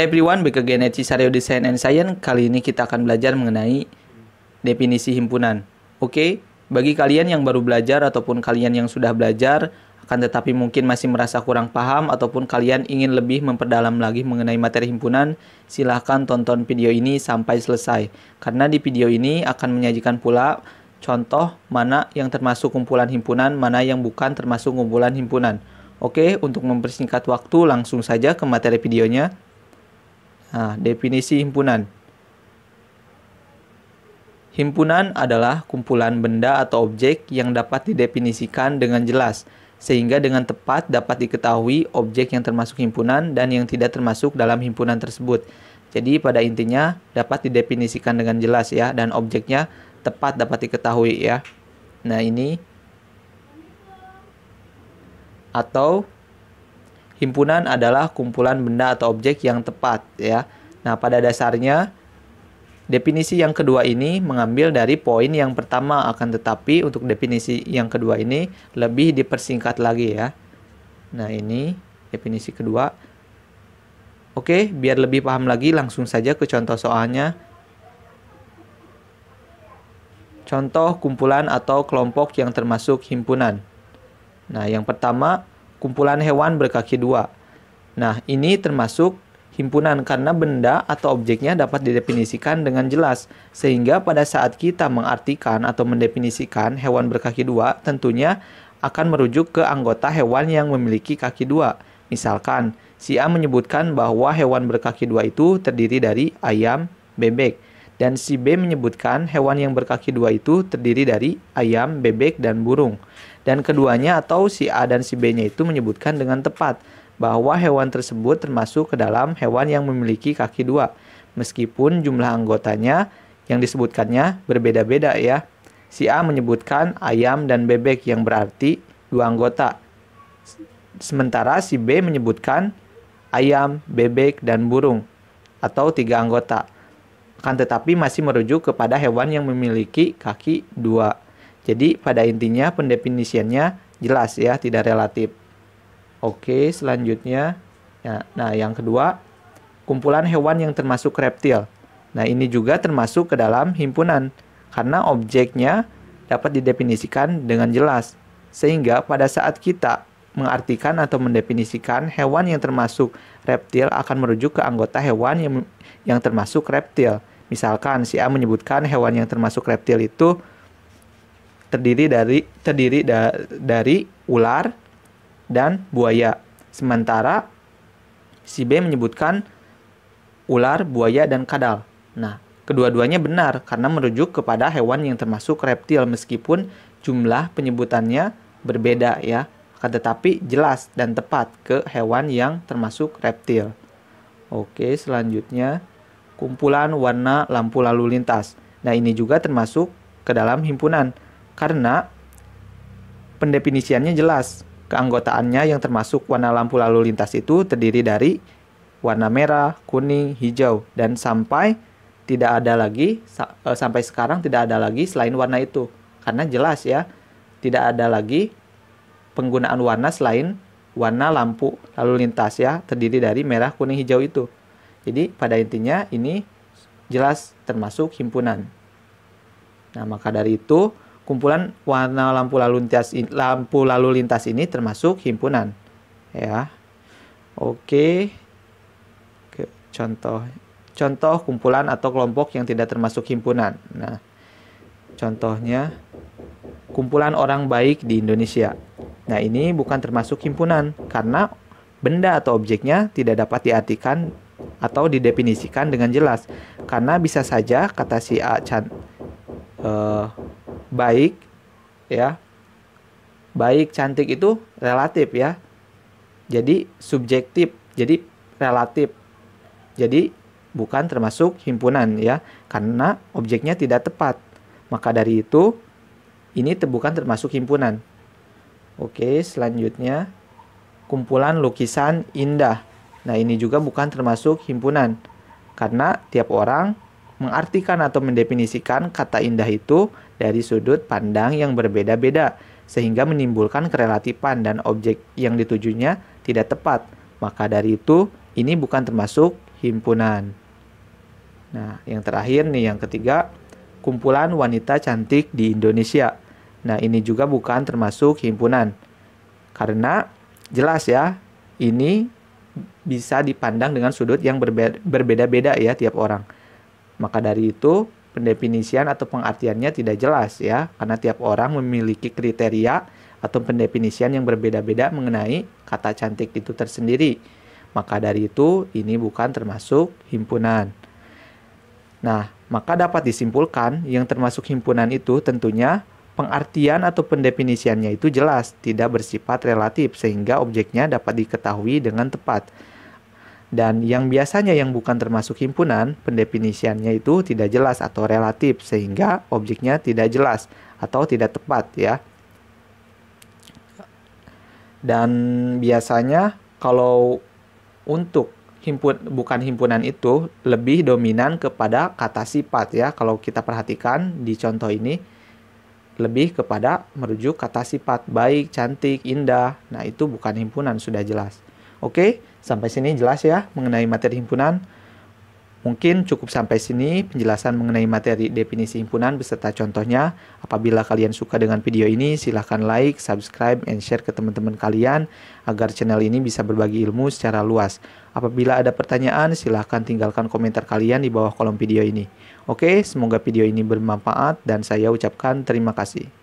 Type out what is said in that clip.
Hi everyone, back again at Cisario Design and Science. Kali ini kita akan belajar mengenai definisi himpunan. Oke, bagi kalian yang baru belajar ataupun kalian yang sudah belajar, akan tetapi mungkin masih merasa kurang paham ataupun kalian ingin lebih memperdalam lagi mengenai materi himpunan, silahkan tonton video ini sampai selesai. Karena di video ini akan menyajikan pula contoh mana yang termasuk kumpulan himpunan, mana yang bukan termasuk kumpulan himpunan. Oke, untuk mempersingkat waktu langsung saja ke materi videonya. Nah, definisi himpunan. Himpunan adalah kumpulan benda atau objek yang dapat didefinisikan dengan jelas, sehingga dengan tepat dapat diketahui objek yang termasuk himpunan dan yang tidak termasuk dalam himpunan tersebut. Jadi pada intinya dapat didefinisikan dengan jelas ya, dan objeknya tepat dapat diketahui ya. Nah ini, atau himpunan adalah kumpulan benda atau objek yang tepat ya. Nah, pada dasarnya definisi yang kedua ini mengambil dari poin yang pertama, akan tetapi untuk definisi yang kedua ini lebih dipersingkat lagi ya. Nah, ini definisi kedua. Oke, biar lebih paham lagi langsung saja ke contoh soalnya. Contoh kumpulan atau kelompok yang termasuk himpunan. Nah, yang pertama, kumpulan hewan berkaki dua. Nah, ini termasuk himpunan karena benda atau objeknya dapat didefinisikan dengan jelas. Sehingga pada saat kita mengartikan atau mendefinisikan hewan berkaki dua, tentunya akan merujuk ke anggota hewan yang memiliki kaki dua. Misalkan, si A menyebutkan bahwa hewan berkaki dua itu terdiri dari ayam, bebek. Dan si B menyebutkan hewan yang berkaki dua itu terdiri dari ayam, bebek, dan burung. Dan keduanya atau si A dan si B-nya itu menyebutkan dengan tepat bahwa hewan tersebut termasuk ke dalam hewan yang memiliki kaki dua. Meskipun jumlah anggotanya yang disebutkannya berbeda-beda ya. Si A menyebutkan ayam dan bebek yang berarti dua anggota. Sementara si B menyebutkan ayam, bebek, dan burung atau tiga anggota. Akan tetapi masih merujuk kepada hewan yang memiliki kaki dua. Jadi pada intinya pendefinisiannya jelas ya, tidak relatif. Oke, selanjutnya. Nah, yang kedua, kumpulan hewan yang termasuk reptil. Nah, ini juga termasuk ke dalam himpunan karena objeknya dapat didefinisikan dengan jelas. Sehingga pada saat kita mengartikan atau mendefinisikan hewan yang termasuk reptil akan merujuk ke anggota hewan yang termasuk reptil. Misalkan si A menyebutkan hewan yang termasuk reptil itu terdiri dari ular dan buaya. Sementara si B menyebutkan ular, buaya, dan kadal. Nah, kedua-duanya benar karena merujuk kepada hewan yang termasuk reptil meskipun jumlah penyebutannya berbeda ya. Akan tetapi jelas dan tepat ke hewan yang termasuk reptil. Oke, selanjutnya kumpulan warna lampu lalu lintas. Nah, ini juga termasuk ke dalam himpunan karena pendefinisiannya jelas. Keanggotaannya yang termasuk warna lampu lalu lintas itu terdiri dari warna merah, kuning, hijau, dan sampai sekarang tidak ada lagi selain warna itu. Karena jelas ya, tidak ada lagi penggunaan warna selain warna lampu lalu lintas ya, terdiri dari merah, kuning, hijau itu. Jadi pada intinya ini jelas termasuk himpunan. Nah, maka dari itu kumpulan warna lampu lalu lintas ini termasuk himpunan ya. Oke. Contoh kumpulan atau kelompok yang tidak termasuk himpunan. Nah, contohnya kumpulan orang baik di Indonesia. Nah, ini bukan termasuk himpunan karena benda atau objeknya tidak dapat diartikan atau didefinisikan dengan jelas. Karena bisa saja kata si A baik ya. Baik, cantik itu relatif ya. Jadi subjektif, jadi relatif. Jadi bukan termasuk himpunan ya, karena objeknya tidak tepat. Maka dari itu ini bukan termasuk himpunan. Oke, selanjutnya kumpulan lukisan indah. Nah, ini juga bukan termasuk himpunan karena tiap orang mengartikan atau mendefinisikan kata indah itu dari sudut pandang yang berbeda-beda sehingga menimbulkan kerelatifan dan objek yang ditujunya tidak tepat. Maka dari itu, ini bukan termasuk himpunan. Nah, yang terakhir nih, yang ketiga, kumpulan wanita cantik di Indonesia. Nah, ini juga bukan termasuk himpunan. Karena jelas ya, ini bisa dipandang dengan sudut yang berbeda-beda ya tiap orang. Maka dari itu, pendefinisian atau pengartiannya tidak jelas ya, karena tiap orang memiliki kriteria atau pendefinisian yang berbeda-beda mengenai kata cantik itu tersendiri. Maka dari itu, ini bukan termasuk himpunan. Nah, maka dapat disimpulkan yang termasuk himpunan itu tentunya pengartian atau pendefinisiannya itu jelas, tidak bersifat relatif, sehingga objeknya dapat diketahui dengan tepat. Dan yang biasanya yang bukan termasuk himpunan, pendefinisiannya itu tidak jelas atau relatif, sehingga objeknya tidak jelas atau tidak tepat ya. Dan biasanya kalau untuk bukan himpunan itu lebih dominan kepada kata sifat ya. Kalau kita perhatikan di contoh ini lebih kepada merujuk kata sifat baik, cantik, indah. Nah, itu bukan himpunan, sudah jelas. Oke, sampai sini jelas ya mengenai materi himpunan. Mungkin cukup sampai sini penjelasan mengenai materi definisi himpunan beserta contohnya. Apabila kalian suka dengan video ini, silahkan like, subscribe, and share ke teman-teman kalian agar channel ini bisa berbagi ilmu secara luas. Apabila ada pertanyaan, silahkan tinggalkan komentar kalian di bawah kolom video ini. Oke, semoga video ini bermanfaat dan saya ucapkan terima kasih.